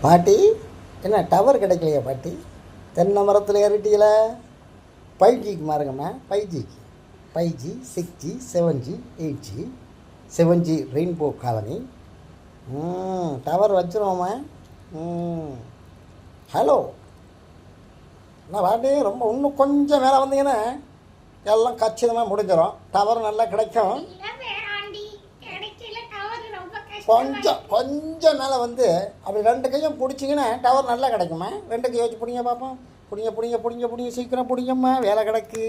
பாட்டி என்ன டவர் கிடைக்கலையா பாட்டி? தென்னை மரத்தில் ஏறிட்டீங்கள? 5Gக்கு மாறுங்கம்மா. 5G 6G 7G 8G 7G rainbow colony. Tower வச்சுருவோம்மா. ஹலோ நான் பாட்டி ரொம்ப இன்னும் கொஞ்சம் மேலே வந்தீங்கன்னா எல்லாம் கச்சிதமாக முடிஞ்சிடும். டவர் நல்லா கிடைக்கும். கொஞ்சம் மேலே வந்து அப்படி 2 கையும் பிடிச்சிங்கன்னா டவர் நல்லா கிடைக்குமா? 2 கை வச்சு பிடிங்க பார்ப்போம். பிடிங்க சீக்கிரம் பிடிங்கம்மா, வேலை கிடக்கு.